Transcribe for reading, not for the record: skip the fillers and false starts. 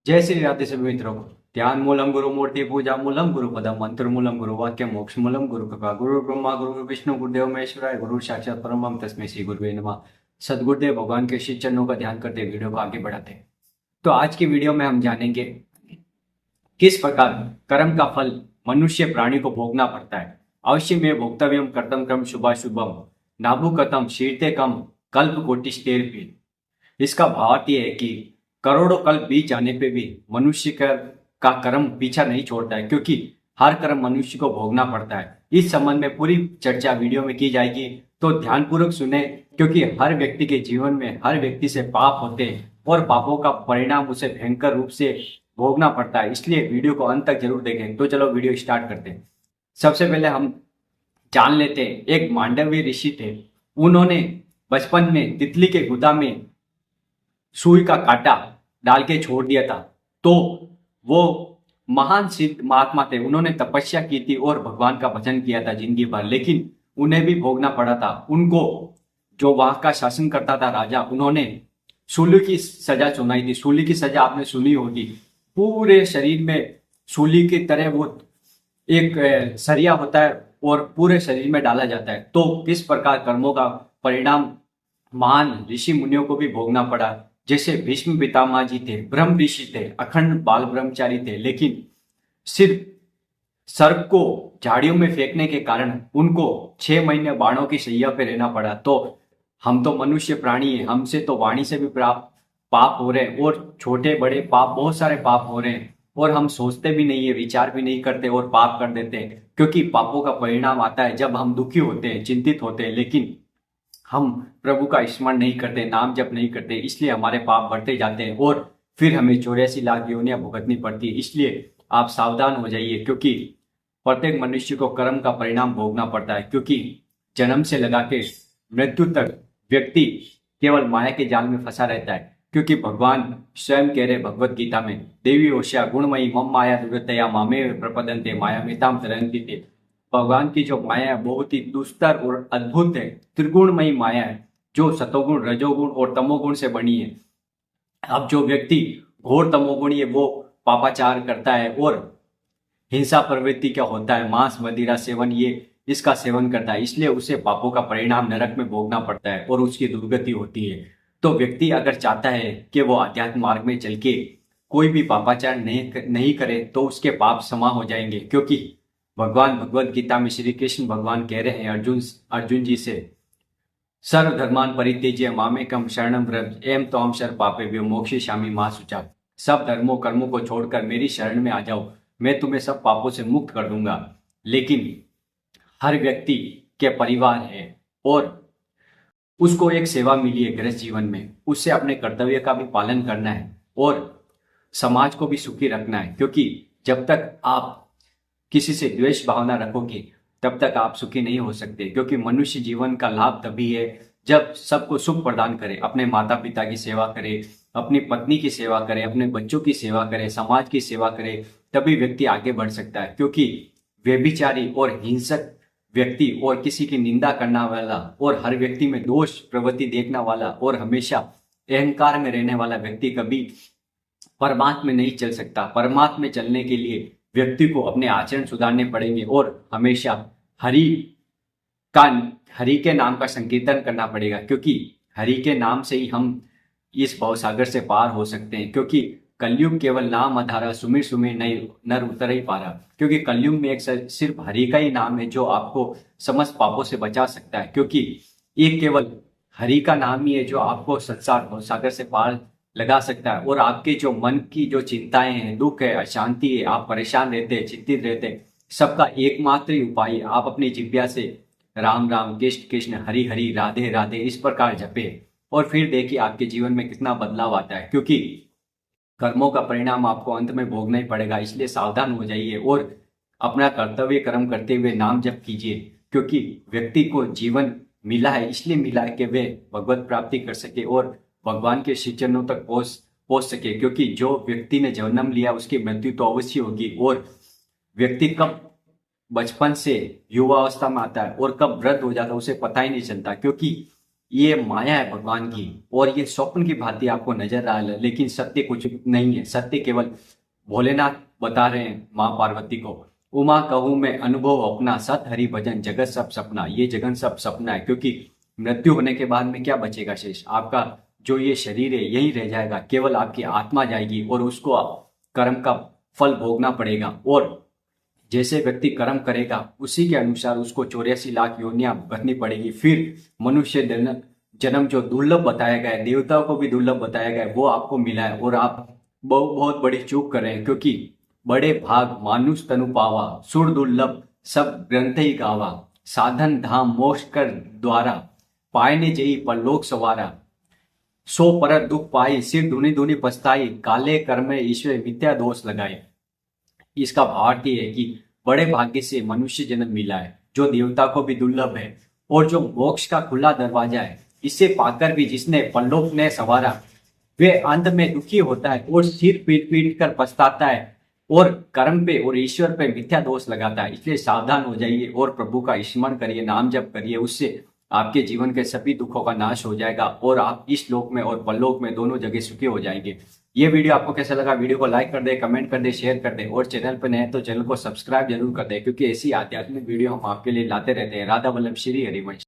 जय श्री राधे सभी मित्रों को। ध्यान मूलम गुरु मूर्ति पूजा मूलम गुरु पदम मंत्र मूलम गुरु वाक्य मोक्ष मूलम गुरु कृपा गुरु ब्रह्मा गुरु विष्णु गुरुदेव महेश्वराय गुरु साक्षात परम तस्मै श्री गुरुवे नमः। सदगुरुदेव भगवान के श्री चरणों का ध्यान करते वीडियो को आगे बढ़ाते हैं। तो आज की वीडियो में हम जानेंगे किस प्रकार कर्म का फल मनुष्य प्राणी को भोगना पड़ता है। अवश्य में भोक्तव्यम कर्तम क्रम शुभाशुभम नाभु कथम शीर्ते कम कल्प कोटिस्तेर। इसका भावार्थ यह है कि करोड़ों कल्प बीत जाने पे भी मनुष्य का कर्म पीछा नहीं छोड़ता है, क्योंकि हर कर्म मनुष्य को भोगना पड़ता है। इस संबंध में पूरी चर्चा वीडियो में की जाएगी, तो ध्यानपूर्वक सुने, क्योंकि हर व्यक्ति के जीवन में हर व्यक्ति से पाप होते हैं और पापों का परिणाम उसे भयंकर रूप से भोगना पड़ता है। इसलिए वीडियो को अंत तक जरूर देखें। तो चलो वीडियो स्टार्ट करते हैं। सबसे पहले हम जान लेते हैं, एक मांडव्य ऋषि थे। उन्होंने बचपन में तितली के गुदा में सुई का कांटा डाल के छोड़ दिया था। तो वो महान सिद्ध महात्मा थे, उन्होंने तपस्या की थी और भगवान का भजन किया था जिंदगी भर, लेकिन उन्हें भी भोगना पड़ा था। उनको जो वहां का शासन करता था राजा, उन्होंने सूली की सजा सुनाई थी। सूली की सजा आपने सुनी होगी। पूरे शरीर में सूली की तरह वो एक सरिया होता है और पूरे शरीर में डाला जाता है। तो किस प्रकार कर्मों का परिणाम महान ऋषि मुनियों को भी भोगना पड़ा। जैसे भीष्म पितामह जी थे, ब्रह्म ऋषि थे, अखंड बाल ब्रह्मचारी थे, लेकिन सिर्फ सर्प को झाड़ियों में फेंकने के कारण उनको 6 महीने बाणों की शैया पे रहना पड़ा। तो हम तो मनुष्य प्राणी है, हमसे तो वाणी से भी पाप हो रहे हैं और छोटे बड़े पाप, बहुत सारे पाप हो रहे हैं, और हम सोचते भी नहीं है, विचार भी नहीं करते और पाप कर देते हैं। क्योंकि पापों का परिणाम आता है जब हम दुखी होते हैं, चिंतित होते हैं, लेकिन हम प्रभु का स्मरण नहीं करते, नाम जप नहीं करते, इसलिए हमारे पाप बढ़ते जाते हैं और फिर हमें 84 लाख योनियां भुगतनी पड़ती है। इसलिए आप सावधान हो जाइए, क्योंकि प्रत्येक मनुष्य को कर्म का परिणाम भोगना पड़ता है। क्योंकि जन्म से लगा के मृत्यु तक व्यक्ति केवल माया के जाल में फंसा रहता है। क्योंकि भगवान स्वयं कह रहे भगवत गीता में, देवी होशिया गुणमयी मम माया दुर्गतया मामे प्रपदन्ते माया मिताम तरंती थे। भगवान की जो माया है बहुत ही दुस्तर और अद्भुत है, त्रिगुणमयी माया है, जो सतोगुण रजोगुण और तमोगुण से बनी है। अब जो व्यक्ति घोर तमोगुणी है वो पापाचार करता है और हिंसा प्रवृत्ति क्या होता है, मांस मदिरा सेवन, ये इसका सेवन करता है, इसलिए उसे पापों का परिणाम नरक में भोगना पड़ता है और उसकी दुर्गति होती है। तो व्यक्ति अगर चाहता है कि वो आध्यात्म मार्ग में चल के कोई भी पापाचार नहीं करे, तो उसके पाप क्षमा हो जाएंगे। क्योंकि भगवान भगवत गीता में श्री कृष्ण भगवान कह रहे हैं अर्जुन जी से, सर्वधर्मान परित्यज्य मामेकम शरणम व्रज एम त्वाम शर पापेभ्यो मोक्षयिष्यामि मा शुचा। सब धर्मों कर्मों को छोड़कर मेरी शरण में आ जाओ, मैं तुम्हें सब पापों से मुक्त कर दूंगा। लेकिन हर व्यक्ति के परिवार है और उसको एक सेवा मिली है गृहस्थ जीवन में, उससे अपने कर्तव्य का भी पालन करना है और समाज को भी सुखी रखना है। क्योंकि जब तक आप किसी से द्वेष भावना रखोगे तब तक आप सुखी नहीं हो सकते। क्योंकि मनुष्य जीवन का लाभ तभी है जब सबको सुख प्रदान करे, अपने माता पिता की सेवा करे, अपनी पत्नी की सेवा करे, अपने बच्चों की सेवा करे, समाज की सेवा करे, तभी व्यक्ति आगे बढ़ सकता है। क्योंकि व्यभिचारी और हिंसक व्यक्ति और किसी की निंदा करने वाला और हर व्यक्ति में दोष प्रवृत्ति देखने वाला और हमेशा अहंकार में रहने वाला व्यक्ति कभी परमात्मा में नहीं चल सकता। परमात्मा में चलने के लिए व्यक्ति को अपने आचरण सुधारने पड़ेंगे और हमेशा हरि के नाम का संकीर्तन करना पड़ेगा। क्योंकि हरि के नाम से ही हम इस भवसागर से पार हो सकते हैं। क्योंकि कलयुग केवल नाम आधारा, सुमिर सुमिर नहीं नर उतर ही पारा। क्योंकि कलयुग में एक सिर्फ हरि का ही नाम है जो आपको समस्त पापों से बचा सकता है। क्योंकि एक केवल हरि का नाम ही है जो आपको संसार भवसागर से पार लगा सकता है। और आपके जो मन की जो चिंताएं हैं, दुख है, अशांति है, आप परेशान रहते हैं, चिंतित रहते हैं, सबका एकमात्र ही उपाय है आप अपनी जिह्वा से राम राम कृष्ण कृष्ण हरि हरि राधे राधे इस प्रकार जपे, और फिर देखिए आपके जीवन में कितना बदलाव आता है। क्योंकि कर्मों का परिणाम आपको अंत में भोगना ही पड़ेगा। इसलिए सावधान हो जाइए और अपना कर्तव्य कर्म करते हुए नाम जप कीजिए। क्योंकि व्यक्ति को जीवन मिला है, इसलिए मिला है कि वे भगवत प्राप्ति कर सके और भगवान के श्री चरणों तक पहुंच सके। क्योंकि जो व्यक्ति ने जन्म लिया उसकी मृत्यु तो अवश्य होगी, और व्यक्ति कब बचपन से युवा अवस्था में आता है और कब वृद्ध हो जाता है उसे पता ही नहीं चलता। क्योंकि ये माया है भगवान की, और ये स्वप्न की भांति आपको नजर आ रहा है, लेकिन सत्य कुछ नहीं है। सत्य केवल भोलेनाथ बता रहे हैं माँ पार्वती को, उमा कहूँ मैं अनुभव अपना, सत हरि भजन जगत सब सपना। ये जगन सब सपना है, क्योंकि मृत्यु होने के बाद में क्या बचेगा शेष? आपका जो ये शरीर है यही रह जाएगा, केवल आपकी आत्मा जाएगी और उसको कर्म का फल भोगना पड़ेगा। और जैसे व्यक्ति कर्म करेगा उसी के अनुसार उसको 84 लाख योनियां भुगतनी पड़ेगी। फिर मनुष्य जन्म जो दुर्लभ बताया गया है, देवताओं को भी दुर्लभ बताया गया है, वो आपको मिला है। और आप बहुत बड़ी चूक कर रहे हैं, क्योंकि बड़े भाग मानुष तनु पावा, सुर दुर्लभ सब ग्रंथ ही गावा, साधन धाम मोक्ष कर द्वारा, पायने जई परलोक सवारा, सो परत दुख पाई, सिर धुनी धुनी पछताई, काले कर्म ईश्वर मिथ्या दोष लगाए। इसका भावार्थ ये है कि बड़े भाग्य से मनुष्य जन्म मिला है, जो देवता को भी दुर्लभ है, और जो मोक्ष का खुला दरवाजा है, इसे पाकर भी जिसने परलोक ने संवारा, वे अंत में दुखी होता है और सिर पीट पीट कर पछताता है, और कर्म पे और ईश्वर पे मिथ्या दोष लगाता है। इसलिए सावधान हो जाइए और प्रभु का स्मरण करिए, नाम जप करिए, उससे आपके जीवन के सभी दुखों का नाश हो जाएगा और आप इस लोक में और परलोक में दोनों जगह सुखी हो जाएंगे। ये वीडियो आपको कैसा लगा? वीडियो को लाइक कर दे, कमेंट कर दे, शेयर कर दे, और चैनल पर नए हैं तो चैनल को सब्सक्राइब जरूर कर दे, क्योंकि ऐसी आध्यात्मिक वीडियो हम आपके लिए लाते रहते हैं। राधा वल्लभ श्री हरिवंश।